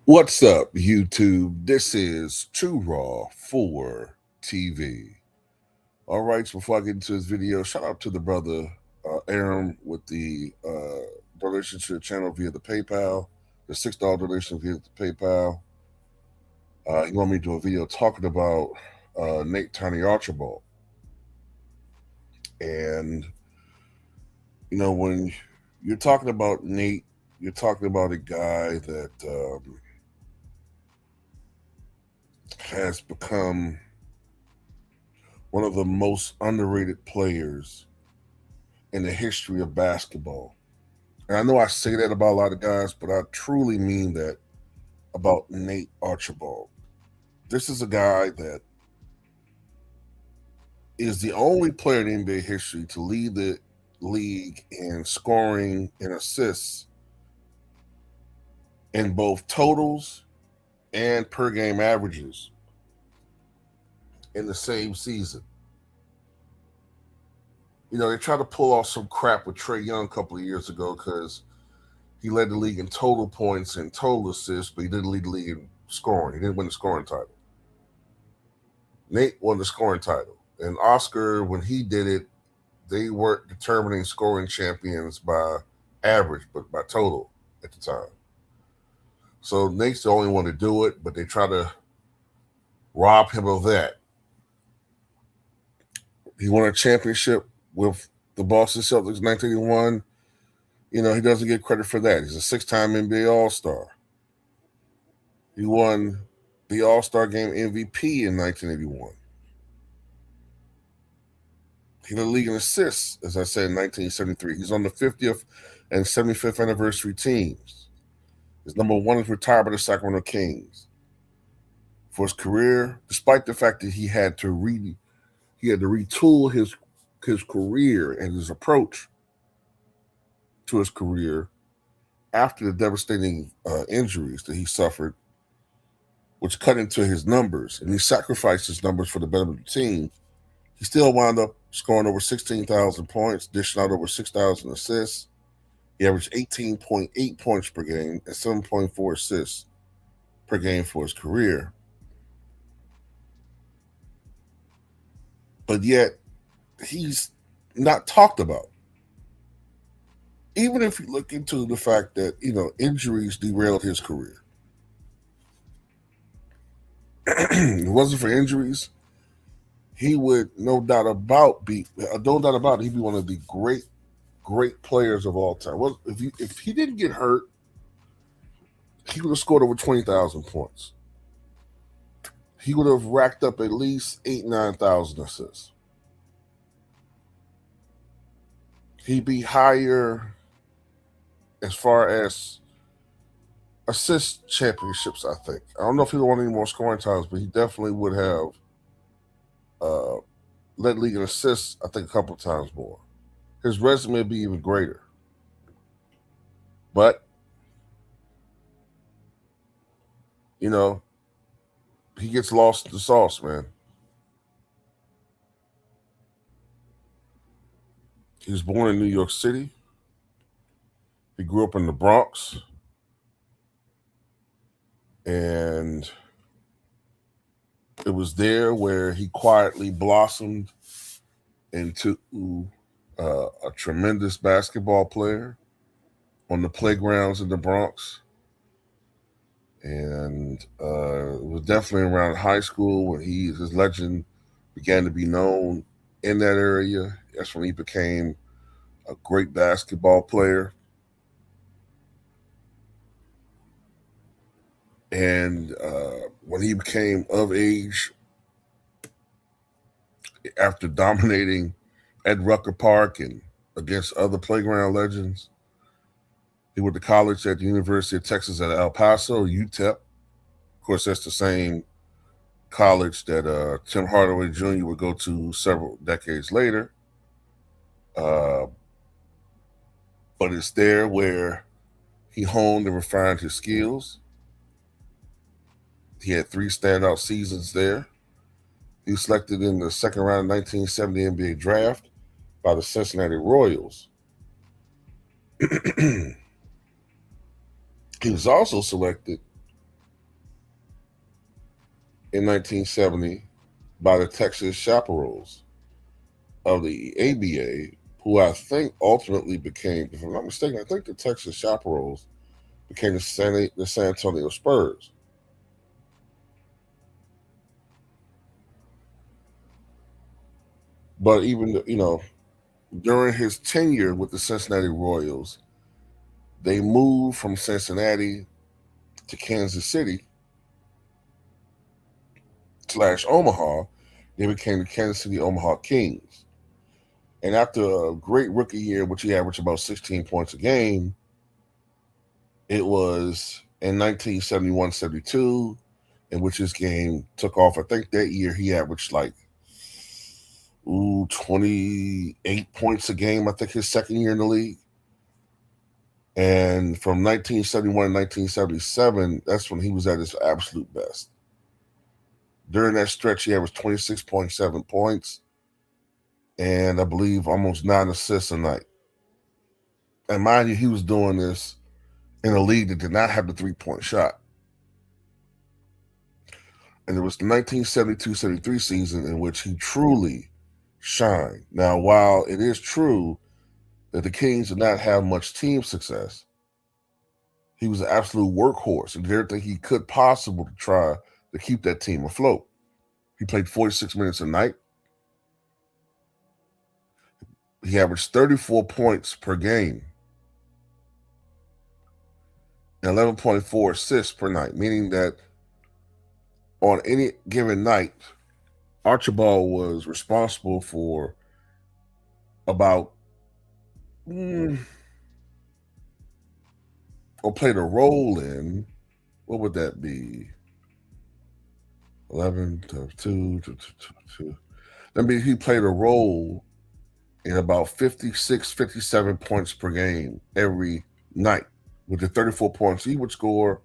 What's up, YouTube? This is Too Raw for TV. All right, so before I get into this video, shout out to the brother Aaron with the donation to the channel via the PayPal, the $6 donation via the PayPal. He wanted me to do a video talking about Nate Archibald. And, when you're talking about Nate, you're talking about a guy that has become one of the most underrated players in the history of basketball. And I know I say that about a lot of guys, but I truly mean that about Nate Archibald. This is a guy that is the only player in NBA history to lead the league in scoring and assists in both totals and per game averages in the same season. They tried to pull off some crap with Trae Young a couple of years ago because he led the league in total points and total assists, but he didn't lead the league in scoring. He didn't win the scoring title. Nate won the scoring title. And Oscar, when he did it, they weren't determining scoring champions by average, but by total at the time. So Nate's the only one to do it, but they try to rob him of that. He won a championship with the Boston Celtics in 1981. He doesn't get credit for that. He's a six-time NBA All-Star. He won the All-Star Game MVP in 1981. He led the league in assists, as I said, in 1973. He's on the 50th and 75th anniversary teams. His number one is retired by the Sacramento Kings. For his career, despite the fact that he had to retool his career and his approach to his career after the devastating injuries that he suffered, which cut into his numbers, and he sacrificed his numbers for the betterment of the team. He still wound up scoring over 16,000 points, dishing out over 6,000 assists. He averaged 18.8 points per game and 7.4 assists per game for his career. But yet, he's not talked about. Even if you look into the fact that, injuries derailed his career. If it wasn't for injuries, he would no doubt about he'd be one of the great players of all time. Well, if he didn't get hurt, he would have scored over 20,000 points. He would have racked up at least 9,000 assists. He'd be higher as far as assist championships, I think. I don't know if he would want any more scoring titles, but he definitely would have led league in assists, I think, a couple of times more. His resume would be even greater. But, he gets lost in the sauce, man. He was born in New York City. He grew up in the Bronx. And it was there where he quietly blossomed into a tremendous basketball player on the playgrounds in the Bronx. And it was definitely around high school when his legend began to be known in that area. That's when he became a great basketball player. And when he became of age, after dominating at Rucker Park and against other playground legends, he went to college at the University of Texas at El Paso, UTEP. Of course, that's the same college that Tim Hardaway Jr. would go to several decades later. But it's there where he honed and refined his skills. He had 3 standout seasons there. He was selected in the second round of 1970 NBA draft by the Cincinnati Royals. He was also selected in 1970 by the Texas Chaparrals of the ABA, who I think ultimately became, if I'm not mistaken, I think the Texas Chaparrals became the San Antonio Spurs. But even, during his tenure with the Cincinnati Royals, they moved from Cincinnati to Kansas City / Omaha. They became the Kansas City Omaha Kings. And after a great rookie year, which he averaged about 16 points a game, it was in 1971-72, in which his game took off. I think that year he averaged like 28 points a game, I think his second year in the league. And from 1971 to 1977, that's when he was at his absolute best. During that stretch, he averaged 26.7 points and I believe almost 9 assists a night. And mind you, he was doing this in a league that did not have the three-point shot. And it was the 1972-73 season in which he truly shined. Now, while it is true that the Kings did not have much team success, he was an absolute workhorse and did everything he could possible to try to keep that team afloat. He played 46 minutes a night. He averaged 34 points per game and 11.4 assists per night, meaning that on any given night, Archibald was responsible for about or played a role in, what would that be? 11 to 2 to 2. I mean, he played a role in about 56, 57 points per game every night with the 34 points he would score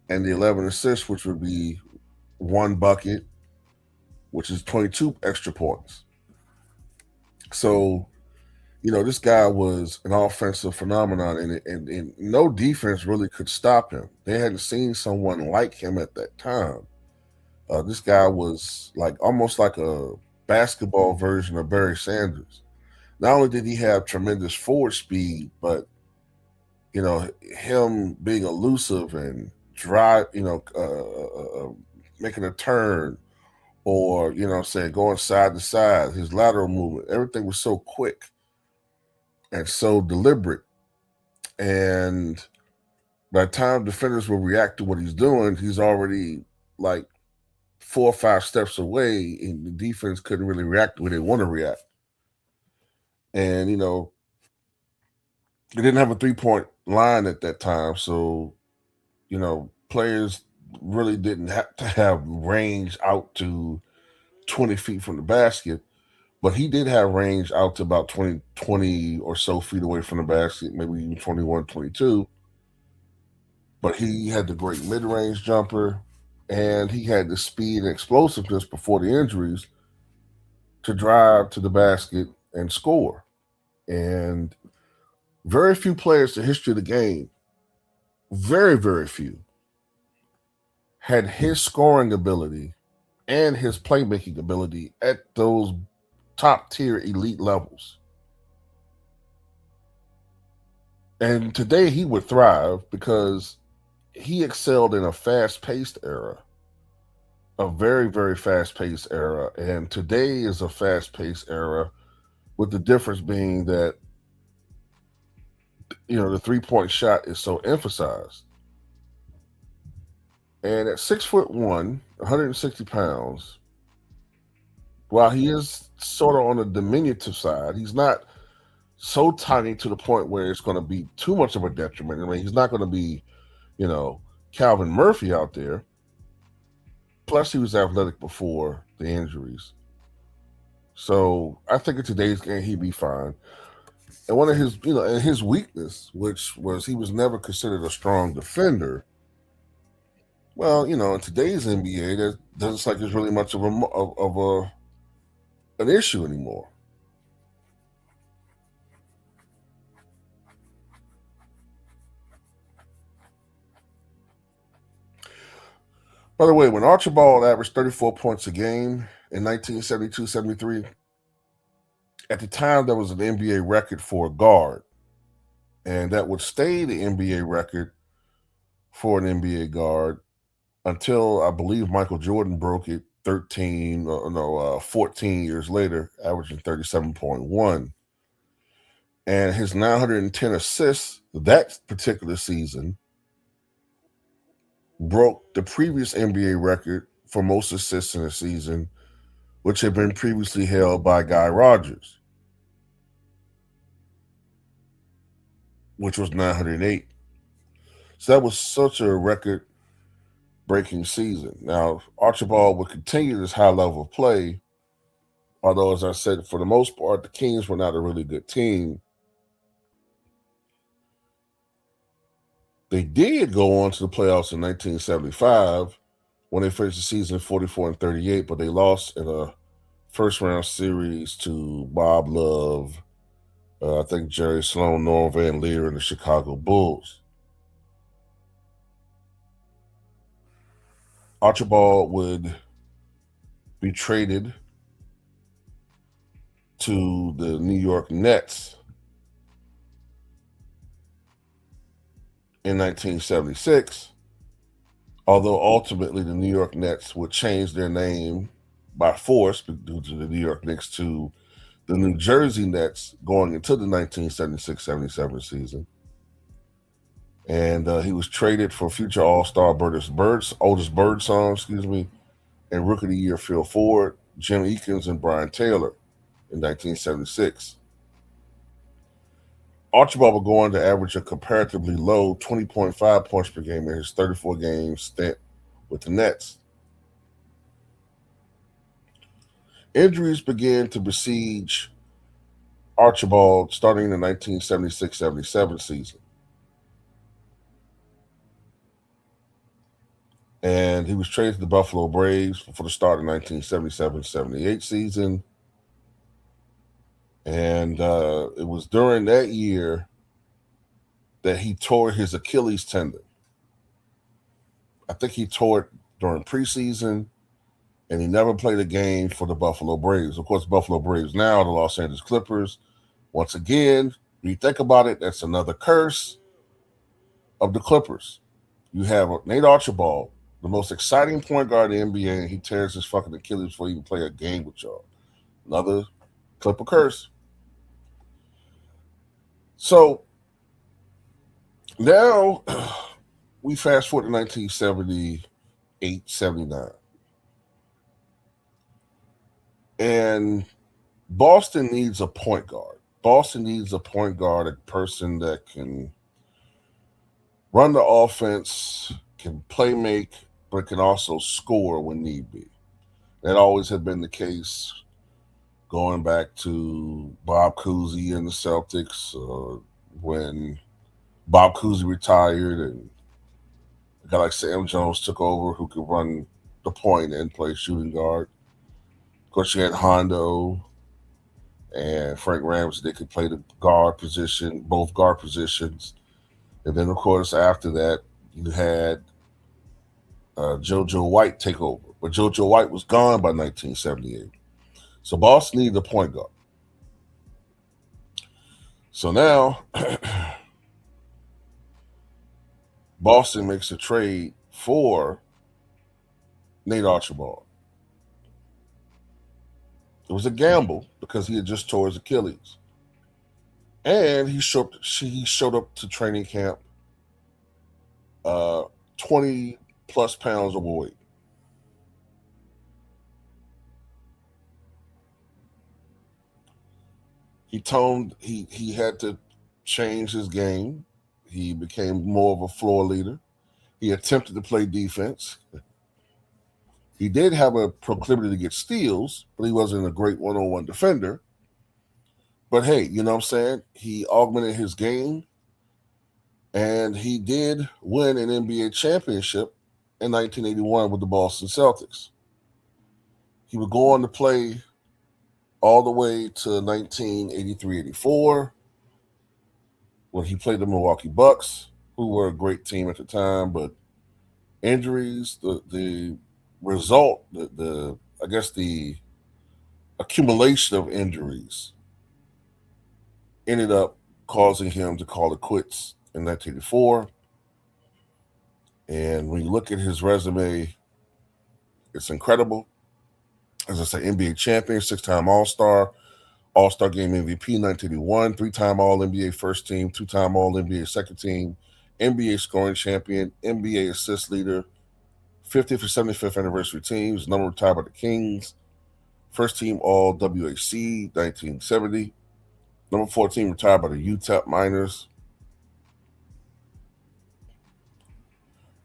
and the 11 assists, which would be one bucket, which is 22 extra points. So, this guy was an offensive phenomenon, and no defense really could stop him. They hadn't seen someone like him at that time. This guy was almost like a basketball version of Barry Sanders. Not only did he have tremendous forward speed, but him being elusive and drive, making a turn, or going side to side, his lateral movement, everything was so quick and so deliberate. And by the time defenders will react to what he's doing, he's already like 4 or 5 steps away, and the defense couldn't really react the way they want to react. And they didn't have a 3-point line at that time, so players really didn't have to have range out to 20 feet from the basket. But he did have range out to about 20 or so feet away from the basket, maybe even 21, 22. But he had the great mid-range jumper, and he had the speed and explosiveness before the injuries to drive to the basket and score. And very few players in the history of the game, very, very few, had his scoring ability and his playmaking ability at those top-tier elite levels. And today he would thrive because he excelled in a fast-paced era, a very, very fast-paced era. And today is a fast-paced era, with the difference being that, the three-point shot is so emphasized. And at 6'1", 160 pounds, while he is sort of on the diminutive side, he's not so tiny to the point where it's going to be too much of a detriment. I mean, he's not going to be, Calvin Murphy out there. Plus, he was athletic before the injuries. So I think in today's game, he'd be fine. And one of his, and his weakness, which was he was never considered a strong defender. Well, in today's NBA, that doesn't like there's really much of an issue anymore. By the way, when Archibald averaged 34 points a game in 1972-73, at the time that was an NBA record for a guard, and that would stay the NBA record for an NBA guard until I believe Michael Jordan broke it 14 years later, averaging 37.1. And his 910 assists that particular season broke the previous NBA record for most assists in a season, which had been previously held by Guy Rogers, which was 908. So that was such a record-breaking season. Now, Archibald would continue this high level of play, although, as I said, for the most part, the Kings were not a really good team. They did go on to the playoffs in 1975 when they finished the season 44-38, but they lost in a first-round series to Bob Love, I think Jerry Sloan, Norm Van Leer, and the Chicago Bulls. Archibald would be traded to the New York Nets in 1976, although ultimately the New York Nets would change their name by force due to the New York Knicks to the New Jersey Nets going into the 1976-77 season. And he was traded for future All-Star Otis Birdsong, and Rookie of the Year Phil Ford, Jim Eakins, and Brian Taylor in 1976. Archibald would go on to average a comparatively low 20.5 points per game in his 34-game stint with the Nets. Injuries began to besiege Archibald starting in the 1976-77 season. And he was traded to the Buffalo Braves for the start of the 1977-78 season. And it was during that year that he tore his Achilles tendon. I think he tore it during preseason, and he never played a game for the Buffalo Braves. Of course, Buffalo Braves now, the Los Angeles Clippers. Once again, when you think about it, that's another curse of the Clippers. You have Nate Archibald, the most exciting point guard in the NBA, and he tears his fucking Achilles before he can play a game with y'all. Another Clipper curse. So now we fast forward to 1978, 79. And Boston needs a point guard. Boston needs a point guard, a person that can run the offense, can play make, but can also score when need be. That always had been the case going back to Bob Cousy and the Celtics, when Bob Cousy retired and a guy like Sam Jones took over who could run the point and play shooting guard. Of course, you had Hondo and Frank Ramsey. They could play the guard position, both guard positions. And then, of course, after that, you had JoJo White take over. But JoJo White was gone by 1978. So Boston needed a point guard. So now Boston makes a trade for Nate Archibald. It was a gamble because he had just tore his Achilles. And he showed up to training camp 20 plus pounds overweight. He had to change his game. He became more of a floor leader. He attempted to play defense. He did have a proclivity to get steals, but he wasn't a great one-on-one defender. But hey, you know what I'm saying? He augmented his game, and he did win an NBA championship in 1981 with the Boston Celtics. He would go on to play all the way to 1983-84 when he played the Milwaukee Bucks, who were a great team at the time, but Injuries, the result, the I guess the accumulation of injuries ended up causing him to call it quits in 1984. And when you look at his resume, it's incredible. As I say, NBA champion, 6-time All-Star, All-Star Game MVP 1981, 3-time All-NBA first team, 2-time All-NBA second team, NBA scoring champion, NBA assist leader, 50th or 75th anniversary teams, number retired by the Kings, first team All-WAC 1970, number 14 retired by the UTEP Miners.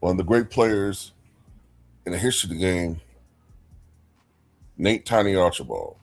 One of the great players in the history of the game, Nate Tiny Archibald.